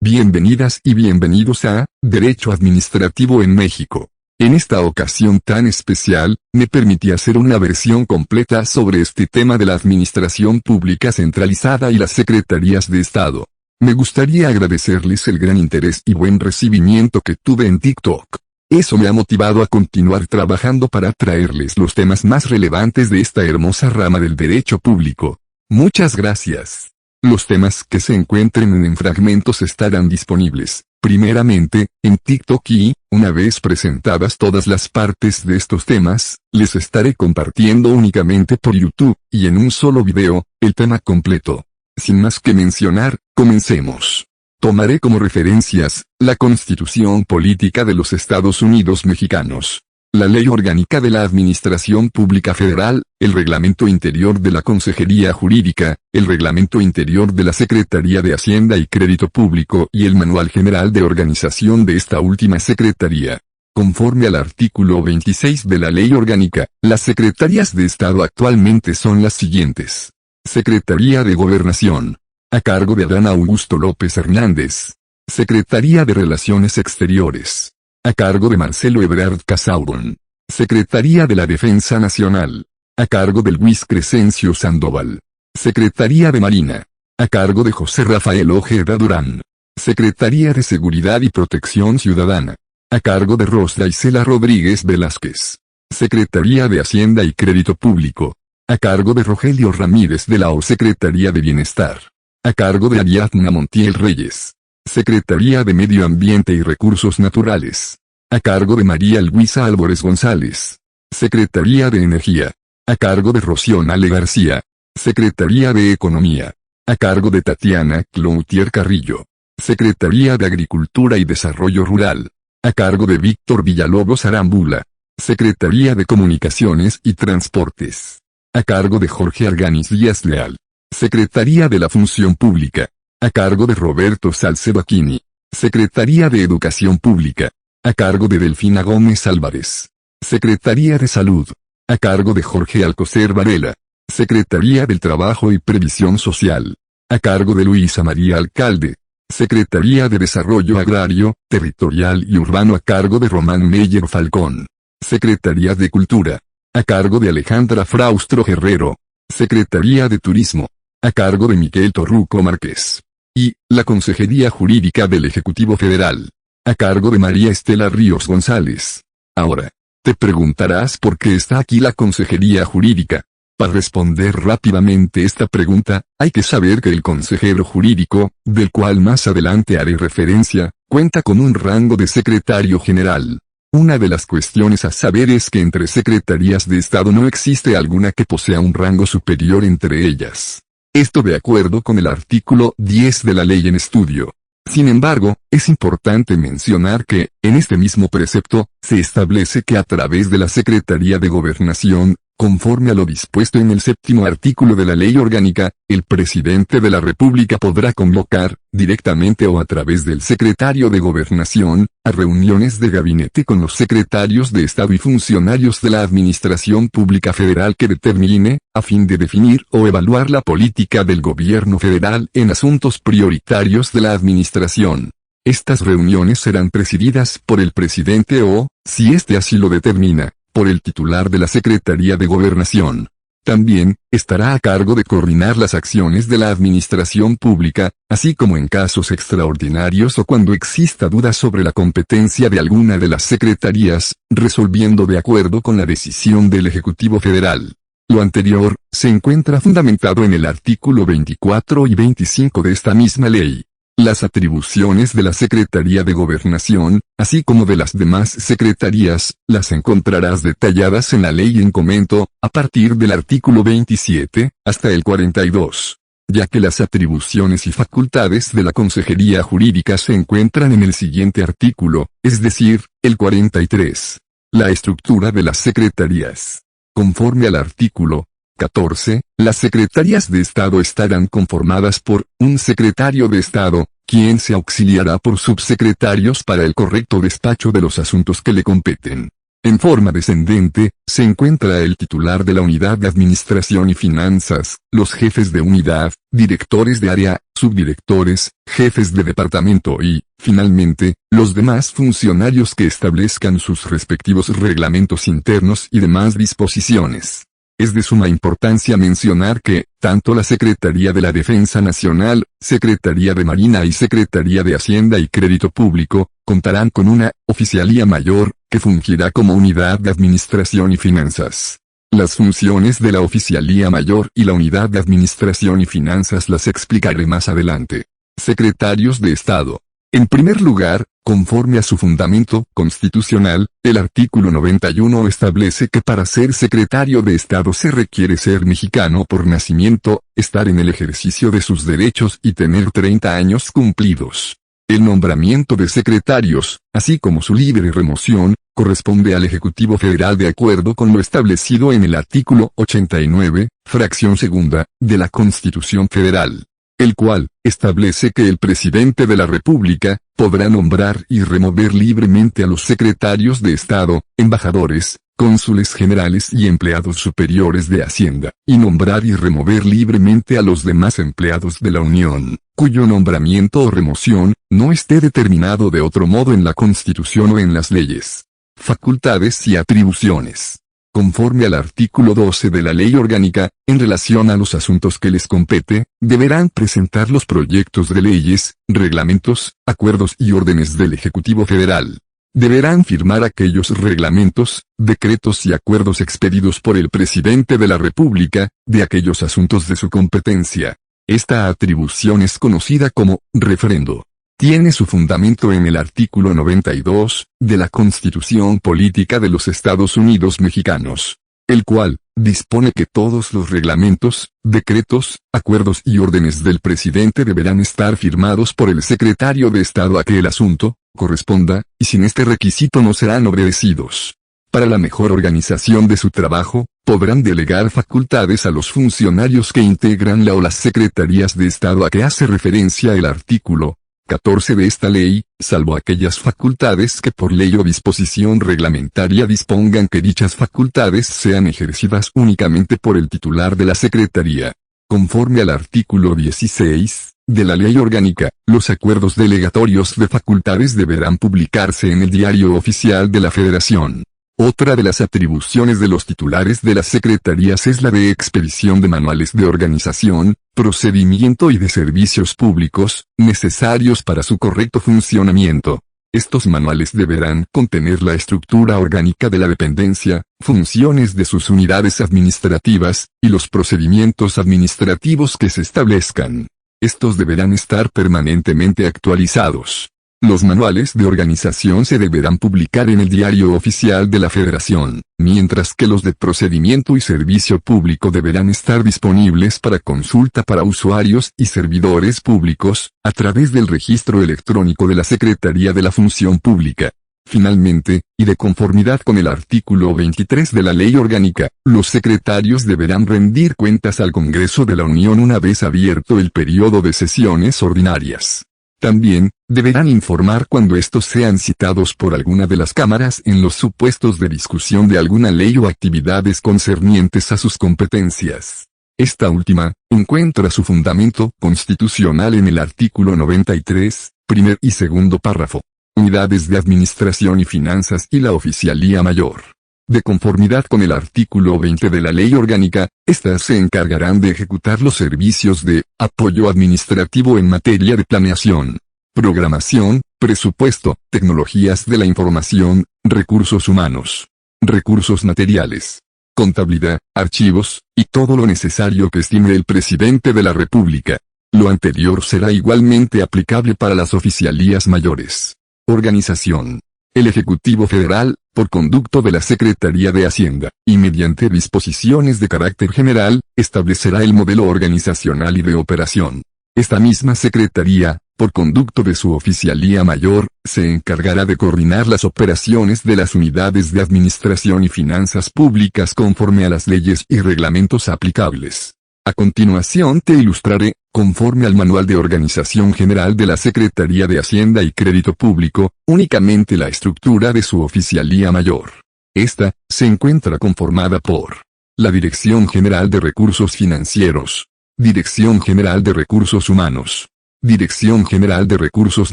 Bienvenidas y bienvenidos a Derecho Administrativo en México. En esta ocasión tan especial, me permití hacer una versión completa sobre este tema de la administración pública centralizada y las secretarías de Estado. Me gustaría agradecerles el gran interés y buen recibimiento que tuve en TikTok. Eso me ha motivado a continuar trabajando para traerles los temas más relevantes de esta hermosa rama del derecho público. Muchas gracias. Los temas que se encuentren en fragmentos estarán disponibles, primeramente, en TikTok y, una vez presentadas todas las partes de estos temas, les estaré compartiendo únicamente por YouTube, y en un solo video, el tema completo. Sin más que mencionar, comencemos. Tomaré como referencias, la Constitución Política de los Estados Unidos Mexicanos, la Ley Orgánica de la Administración Pública Federal, el Reglamento Interior de la Consejería Jurídica, el Reglamento Interior de la Secretaría de Hacienda y Crédito Público y el Manual General de Organización de esta última Secretaría. Conforme al artículo 26 de la Ley Orgánica, las secretarías de Estado actualmente son las siguientes. Secretaría de Gobernación, a cargo de Adán Augusto López Hernández. Secretaría de Relaciones Exteriores, a cargo de Marcelo Ebrard Casaubon. Secretaría de la Defensa Nacional, a cargo de Luis Crescencio Sandoval. Secretaría de Marina, a cargo de José Rafael Ojeda Durán. Secretaría de Seguridad y Protección Ciudadana, a cargo de Rosa Isela Rodríguez Velázquez. Secretaría de Hacienda y Crédito Público, a cargo de Rogelio Ramírez de la Secretaría de Bienestar, a cargo de Ariadna Montiel Reyes. Secretaría de Medio Ambiente y Recursos Naturales, a cargo de María Luisa Álvarez González. Secretaría de Energía, a cargo de Rocío Nale García. Secretaría de Economía, a cargo de Tatiana Cloutier Carrillo. Secretaría de Agricultura y Desarrollo Rural, a cargo de Víctor Villalobos Arambula. Secretaría de Comunicaciones y Transportes, a cargo de Jorge Arganis Díaz Leal. Secretaría de la Función Pública, a cargo de Roberto Salcedo Aquini. Secretaría de Educación Pública, a cargo de Delfina Gómez Álvarez. Secretaría de Salud, a cargo de Jorge Alcocer Varela. Secretaría del Trabajo y Previsión Social, a cargo de Luisa María Alcalde. Secretaría de Desarrollo Agrario, Territorial y Urbano a cargo de Román Meyer Falcón. Secretaría de Cultura, a cargo de Alejandra Fraustro Guerrero. Secretaría de Turismo, a cargo de Miguel Torruco Márquez. Y, la Consejería Jurídica del Ejecutivo Federal, a cargo de María Estela Ríos González. Ahora, te preguntarás por qué está aquí la Consejería Jurídica. Para responder rápidamente esta pregunta, hay que saber que el consejero jurídico, del cual más adelante haré referencia, cuenta con un rango de secretario general. Una de las cuestiones a saber es que entre secretarías de Estado no existe alguna que posea un rango superior entre ellas. Esto de acuerdo con el artículo 10 de la ley en estudio. Sin embargo, es importante mencionar que, en este mismo precepto, se establece que a través de la Secretaría de Gobernación, conforme a lo dispuesto en el séptimo artículo de la Ley Orgánica, el presidente de la República podrá convocar, directamente o a través del secretario de Gobernación, a reuniones de gabinete con los secretarios de Estado y funcionarios de la Administración Pública Federal que determine, a fin de definir o evaluar la política del gobierno federal en asuntos prioritarios de la administración. Estas reuniones serán presididas por el presidente o, si éste así lo determina, por el titular de la Secretaría de Gobernación. También, estará a cargo de coordinar las acciones de la administración pública, así como en casos extraordinarios o cuando exista duda sobre la competencia de alguna de las secretarías, resolviendo de acuerdo con la decisión del Ejecutivo Federal. Lo anterior, se encuentra fundamentado en el artículo 24 y 25 de esta misma ley. Las atribuciones de la Secretaría de Gobernación, así como de las demás secretarías, las encontrarás detalladas en la ley en comento, a partir del artículo 27, hasta el 42. Ya que las atribuciones y facultades de la Consejería Jurídica se encuentran en el siguiente artículo, es decir, el 43. La estructura de las secretarías. Conforme al artículo 14, las secretarías de Estado estarán conformadas por un secretario de Estado, quien se auxiliará por subsecretarios para el correcto despacho de los asuntos que le competen. En forma descendente, se encuentra el titular de la unidad de administración y finanzas, los jefes de unidad, directores de área, subdirectores, jefes de departamento y, finalmente, los demás funcionarios que establezcan sus respectivos reglamentos internos y demás disposiciones. Es de suma importancia mencionar que, tanto la Secretaría de la Defensa Nacional, Secretaría de Marina y Secretaría de Hacienda y Crédito Público, contarán con una Oficialía Mayor, que fungirá como unidad de administración y finanzas. Las funciones de la Oficialía Mayor y la unidad de administración y finanzas las explicaré más adelante. Secretarios de Estado. En primer lugar, conforme a su fundamento constitucional, el artículo 91 establece que para ser secretario de Estado se requiere ser mexicano por nacimiento, estar en el ejercicio de sus derechos y tener 30 años cumplidos. El nombramiento de secretarios, así como su libre remoción, corresponde al Ejecutivo Federal de acuerdo con lo establecido en el artículo 89, fracción segunda, de la Constitución Federal, el cual establece que el presidente de la República podrá nombrar y remover libremente a los secretarios de Estado, embajadores, cónsules generales y empleados superiores de Hacienda, y nombrar y remover libremente a los demás empleados de la Unión, cuyo nombramiento o remoción no esté determinado de otro modo en la Constitución o en las leyes. Facultades y atribuciones. Conforme al artículo 12 de la Ley Orgánica, en relación a los asuntos que les compete, deberán presentar los proyectos de leyes, reglamentos, acuerdos y órdenes del Ejecutivo Federal. Deberán firmar aquellos reglamentos, decretos y acuerdos expedidos por el Presidente de la República, de aquellos asuntos de su competencia. Esta atribución es conocida como referendo. Tiene su fundamento en el artículo 92, de la Constitución Política de los Estados Unidos Mexicanos, el cual dispone que todos los reglamentos, decretos, acuerdos y órdenes del presidente deberán estar firmados por el secretario de Estado a que el asunto corresponda, y sin este requisito no serán obedecidos. Para la mejor organización de su trabajo, podrán delegar facultades a los funcionarios que integran la o las secretarías de Estado a que hace referencia el artículo 14 de esta ley, salvo aquellas facultades que por ley o disposición reglamentaria dispongan que dichas facultades sean ejercidas únicamente por el titular de la Secretaría. Conforme al artículo 16 de la Ley Orgánica, los acuerdos delegatorios de facultades deberán publicarse en el Diario Oficial de la Federación. Otra de las atribuciones de los titulares de las secretarías es la de expedición de manuales de organización, procedimiento y de servicios públicos, necesarios para su correcto funcionamiento. Estos manuales deberán contener la estructura orgánica de la dependencia, funciones de sus unidades administrativas, y los procedimientos administrativos que se establezcan. Estos deberán estar permanentemente actualizados. Los manuales de organización se deberán publicar en el Diario Oficial de la Federación, mientras que los de procedimiento y servicio público deberán estar disponibles para consulta para usuarios y servidores públicos, a través del registro electrónico de la Secretaría de la Función Pública. Finalmente, y de conformidad con el artículo 23 de la Ley Orgánica, los secretarios deberán rendir cuentas al Congreso de la Unión una vez abierto el periodo de sesiones ordinarias. También, deberán informar cuando estos sean citados por alguna de las cámaras en los supuestos de discusión de alguna ley o actividades concernientes a sus competencias. Esta última, encuentra su fundamento constitucional en el artículo 93, primer y segundo párrafo. Unidades de Administración y Finanzas y la Oficialía Mayor. De conformidad con el artículo 20 de la Ley Orgánica, estas se encargarán de ejecutar los servicios de apoyo administrativo en materia de planeación, programación, presupuesto, tecnologías de la información, recursos humanos, recursos materiales, contabilidad, archivos, y todo lo necesario que estime el presidente de la República. Lo anterior será igualmente aplicable para las oficialías mayores. Organización. El Ejecutivo Federal, por conducto de la Secretaría de Hacienda, y mediante disposiciones de carácter general, establecerá el modelo organizacional y de operación. Esta misma Secretaría, por conducto de su Oficialía Mayor, se encargará de coordinar las operaciones de las unidades de administración y finanzas públicas conforme a las leyes y reglamentos aplicables. A continuación te ilustraré, conforme al Manual de Organización General de la Secretaría de Hacienda y Crédito Público, únicamente la estructura de su Oficialía Mayor. Esta se encuentra conformada por la Dirección General de Recursos Financieros, Dirección General de Recursos Humanos, Dirección General de Recursos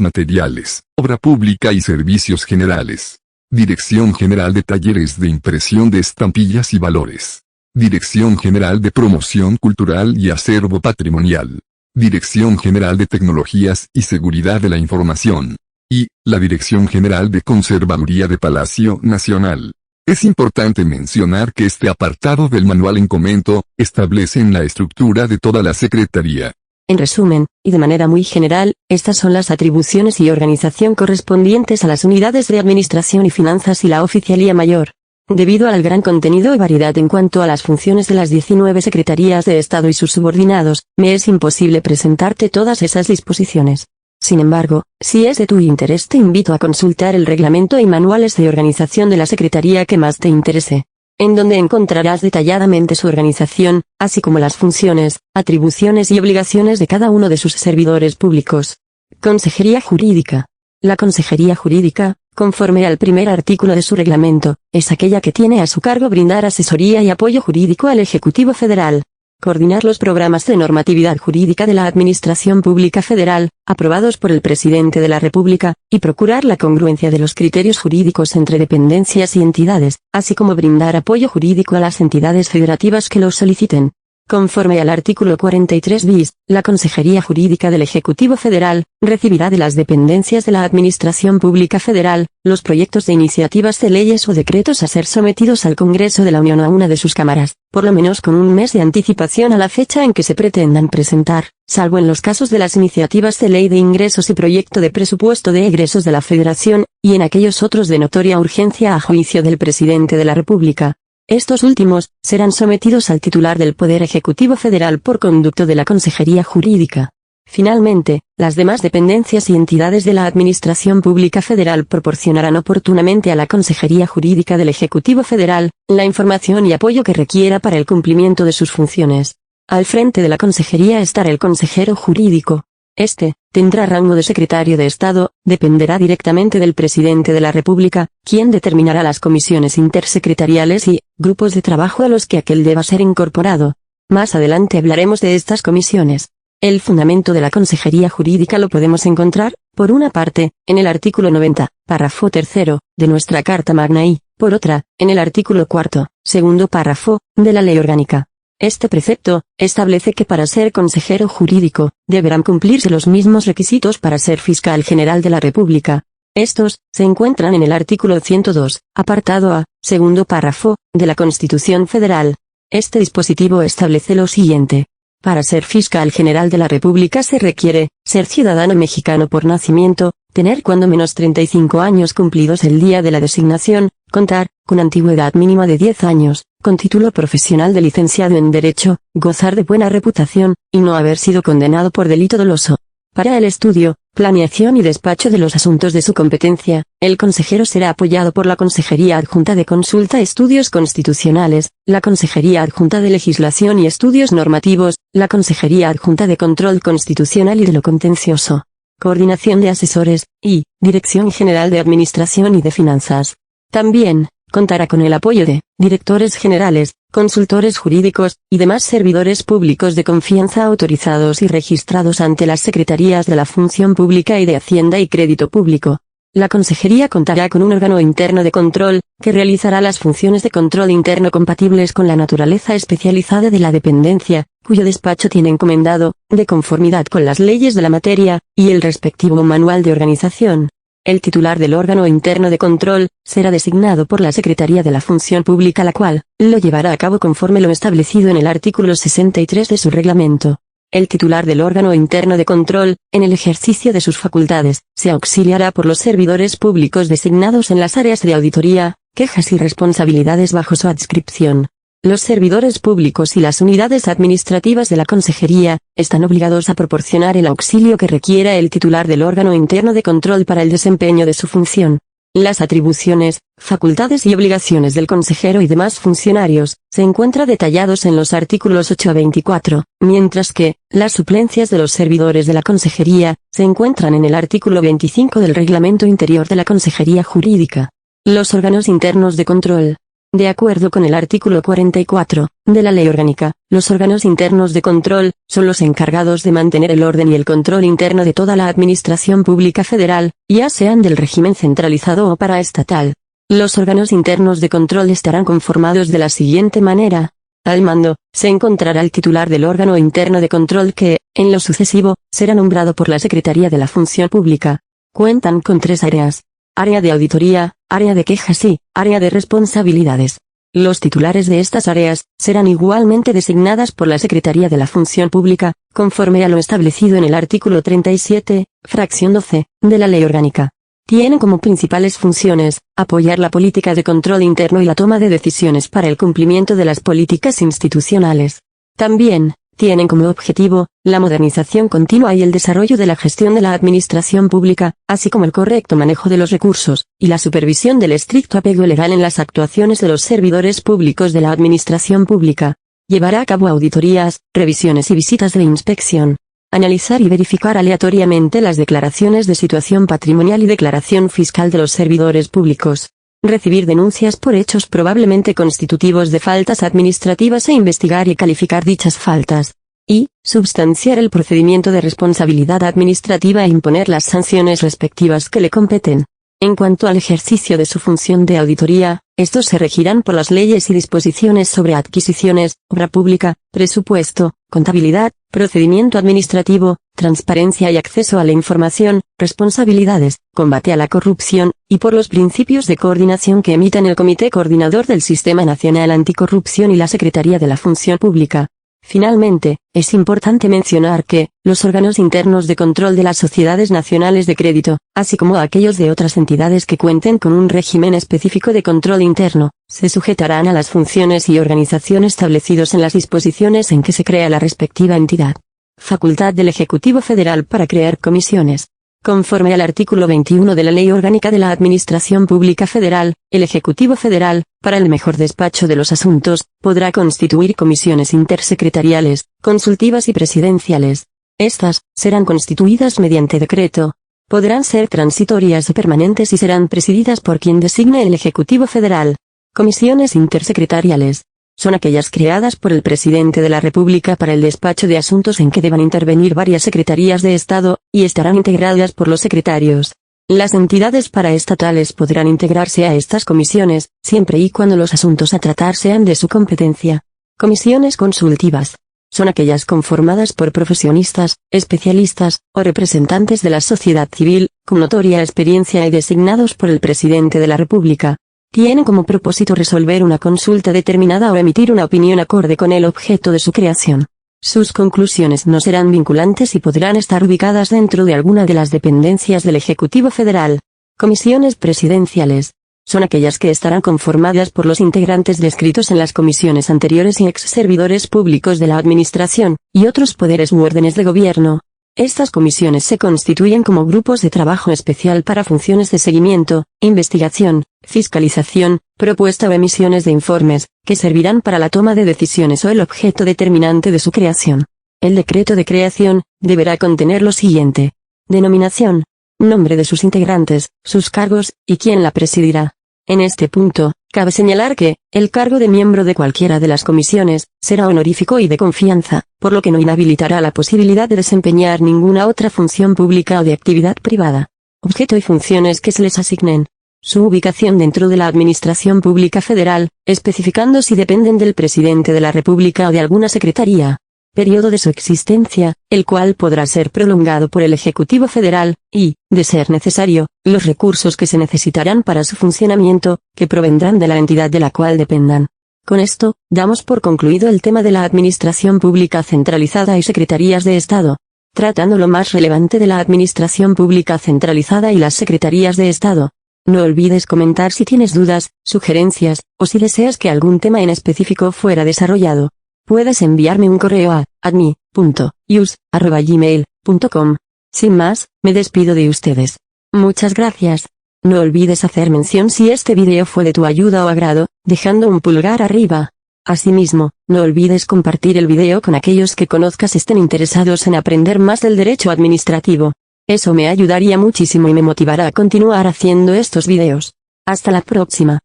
Materiales, Obra Pública y Servicios Generales, Dirección General de Talleres de Impresión de Estampillas y Valores, Dirección General de Promoción Cultural y Acervo Patrimonial, Dirección General de Tecnologías y Seguridad de la Información, y la Dirección General de Conservaduría de Palacio Nacional. Es importante mencionar que este apartado del manual en comento establece la estructura de toda la Secretaría. En resumen, y de manera muy general, estas son las atribuciones y organización correspondientes a las unidades de administración y finanzas y la oficialía mayor. Debido al gran contenido y variedad en cuanto a las funciones de las 19 secretarías de Estado y sus subordinados, me es imposible presentarte todas esas disposiciones. Sin embargo, si es de tu interés te invito a consultar el reglamento y manuales de organización de la secretaría que más te interese, en donde encontrarás detalladamente su organización, así como las funciones, atribuciones y obligaciones de cada uno de sus servidores públicos. Consejería Jurídica. La Consejería Jurídica, conforme al primer artículo de su reglamento, es aquella que tiene a su cargo brindar asesoría y apoyo jurídico al Ejecutivo Federal, coordinar los programas de normatividad jurídica de la Administración Pública Federal, aprobados por el Presidente de la República, y procurar la congruencia de los criterios jurídicos entre dependencias y entidades, así como brindar apoyo jurídico a las entidades federativas que lo soliciten. Conforme al artículo 43 bis, la Consejería Jurídica del Ejecutivo Federal recibirá de las dependencias de la Administración Pública Federal los proyectos de iniciativas de leyes o decretos a ser sometidos al Congreso de la Unión o a una de sus cámaras, por lo menos con un mes de anticipación a la fecha en que se pretendan presentar, salvo en los casos de las iniciativas de ley de ingresos y proyecto de presupuesto de egresos de la Federación, y en aquellos otros de notoria urgencia a juicio del Presidente de la República. Estos últimos serán sometidos al titular del Poder Ejecutivo Federal por conducto de la Consejería Jurídica. Finalmente, las demás dependencias y entidades de la Administración Pública Federal proporcionarán oportunamente a la Consejería Jurídica del Ejecutivo Federal la información y apoyo que requiera para el cumplimiento de sus funciones. Al frente de la Consejería estará el consejero jurídico. Este tendrá rango de secretario de Estado, dependerá directamente del Presidente de la República, quien determinará las comisiones intersecretariales y grupos de trabajo a los que aquel deba ser incorporado. Más adelante hablaremos de estas comisiones. El fundamento de la Consejería Jurídica lo podemos encontrar, por una parte, en el artículo 90, párrafo tercero, de nuestra Carta Magna y, por otra, en el artículo cuarto, segundo párrafo, de la Ley Orgánica. Este precepto establece que para ser consejero jurídico, deberán cumplirse los mismos requisitos para ser fiscal general de la República. Estos se encuentran en el artículo 102, apartado A, segundo párrafo, de la Constitución Federal. Este dispositivo establece lo siguiente. Para ser fiscal general de la República se requiere ser ciudadano mexicano por nacimiento, tener cuando menos 35 años cumplidos el día de la designación, contar con antigüedad mínima de 10 años, con título profesional de licenciado en Derecho, gozar de buena reputación, y no haber sido condenado por delito doloso. Para el estudio, planeación y despacho de los asuntos de su competencia, el consejero será apoyado por la Consejería Adjunta de Consulta, Estudios Constitucionales, la Consejería Adjunta de Legislación y Estudios Normativos, la Consejería Adjunta de Control Constitucional y de lo Contencioso, Coordinación de Asesores, y Dirección General de Administración y de Finanzas. También contará con el apoyo de directores generales, consultores jurídicos, y demás servidores públicos de confianza autorizados y registrados ante las Secretarías de la Función Pública y de Hacienda y Crédito Público. La Consejería contará con un órgano interno de control, que realizará las funciones de control interno compatibles con la naturaleza especializada de la dependencia, cuyo despacho tiene encomendado, de conformidad con las leyes de la materia, y el respectivo manual de organización. El titular del órgano interno de control será designado por la Secretaría de la Función Pública, la cual lo llevará a cabo conforme lo establecido en el artículo 63 de su reglamento. El titular del órgano interno de control, en el ejercicio de sus facultades, se auxiliará por los servidores públicos designados en las áreas de auditoría, quejas y responsabilidades bajo su adscripción. Los servidores públicos y las unidades administrativas de la Consejería están obligados a proporcionar el auxilio que requiera el titular del órgano interno de control para el desempeño de su función. Las atribuciones, facultades y obligaciones del consejero y demás funcionarios se encuentran detallados en los artículos 8 a 24, mientras que las suplencias de los servidores de la Consejería se encuentran en el artículo 25 del Reglamento Interior de la Consejería Jurídica. Los órganos internos de control. De acuerdo con el artículo 44 de la Ley Orgánica, los órganos internos de control son los encargados de mantener el orden y el control interno de toda la administración pública federal, ya sean del régimen centralizado o paraestatal. Los órganos internos de control estarán conformados de la siguiente manera. Al mando, se encontrará el titular del órgano interno de control que, en lo sucesivo, será nombrado por la Secretaría de la Función Pública. Cuentan con 3 áreas. Área de auditoría, área de quejas y área de responsabilidades. Los titulares de estas áreas serán igualmente designadas por la Secretaría de la Función Pública, conforme a lo establecido en el artículo 37, fracción 12, de la Ley Orgánica. Tienen como principales funciones, apoyar la política de control interno y la toma de decisiones para el cumplimiento de las políticas institucionales. También, tienen como objetivo, la modernización continua y el desarrollo de la gestión de la administración pública, así como el correcto manejo de los recursos, y la supervisión del estricto apego legal en las actuaciones de los servidores públicos de la administración pública. Llevará a cabo auditorías, revisiones y visitas de inspección. Analizar y verificar aleatoriamente las declaraciones de situación patrimonial y declaración fiscal de los servidores públicos. Recibir denuncias por hechos probablemente constitutivos de faltas administrativas e investigar y calificar dichas faltas. Y, substanciar el procedimiento de responsabilidad administrativa e imponer las sanciones respectivas que le competen. En cuanto al ejercicio de su función de auditoría, estos se regirán por las leyes y disposiciones sobre adquisiciones, obra pública, presupuesto, contabilidad, procedimiento administrativo, transparencia y acceso a la información, responsabilidades, combate a la corrupción, y por los principios de coordinación que emitan el Comité Coordinador del Sistema Nacional Anticorrupción y la Secretaría de la Función Pública. Finalmente, es importante mencionar que, los órganos internos de control de las sociedades nacionales de crédito, así como aquellos de otras entidades que cuenten con un régimen específico de control interno, se sujetarán a las funciones y organización establecidos en las disposiciones en que se crea la respectiva entidad. Facultad del Ejecutivo Federal para crear comisiones. Conforme al artículo 21 de la Ley Orgánica de la Administración Pública Federal, el Ejecutivo Federal, para el mejor despacho de los asuntos, podrá constituir comisiones intersecretariales, consultivas y presidenciales. Estas, serán constituidas mediante decreto. Podrán ser transitorias o permanentes y serán presididas por quien designe el Ejecutivo Federal. Comisiones intersecretariales. Son aquellas creadas por el Presidente de la República para el despacho de asuntos en que deban intervenir varias secretarías de Estado, y estarán integradas por los secretarios. Las entidades paraestatales podrán integrarse a estas comisiones, siempre y cuando los asuntos a tratar sean de su competencia. Comisiones consultivas. Son aquellas conformadas por profesionistas, especialistas, o representantes de la sociedad civil, con notoria experiencia y designados por el Presidente de la República. Tienen como propósito resolver una consulta determinada o emitir una opinión acorde con el objeto de su creación. Sus conclusiones no serán vinculantes y podrán estar ubicadas dentro de alguna de las dependencias del Ejecutivo Federal. Comisiones presidenciales. Son aquellas que estarán conformadas por los integrantes descritos en las comisiones anteriores y ex servidores públicos de la Administración, y otros poderes u órdenes de gobierno. Estas comisiones se constituyen como grupos de trabajo especial para funciones de seguimiento, investigación, fiscalización, propuesta o emisiones de informes, que servirán para la toma de decisiones o el objeto determinante de su creación. El decreto de creación deberá contener lo siguiente: denominación, nombre de sus integrantes, sus cargos, y quién la presidirá. En este punto, cabe señalar que, el cargo de miembro de cualquiera de las comisiones, será honorífico y de confianza, por lo que no inhabilitará la posibilidad de desempeñar ninguna otra función pública o de actividad privada. Objeto y funciones que se les asignen. Su ubicación dentro de la Administración Pública Federal, especificando si dependen del Presidente de la República o de alguna secretaría. Periodo de su existencia, el cual podrá ser prolongado por el Ejecutivo Federal, y, de ser necesario, los recursos que se necesitarán para su funcionamiento, que provendrán de la entidad de la cual dependan. Con esto, damos por concluido el tema de la Administración Pública Centralizada y Secretarías de Estado. Tratando lo más relevante de la Administración Pública Centralizada y las Secretarías de Estado. No olvides comentar si tienes dudas, sugerencias, o si deseas que algún tema en específico fuera desarrollado. Puedes enviarme un correo a admi.yus@gmail.com. Sin más, me despido de ustedes. Muchas gracias. No olvides hacer mención si este video fue de tu ayuda o agrado, dejando un pulgar arriba. Asimismo, no olvides compartir el video con aquellos que conozcas estén interesados en aprender más del derecho administrativo. Eso me ayudaría muchísimo y me motivará a continuar haciendo estos videos. Hasta la próxima.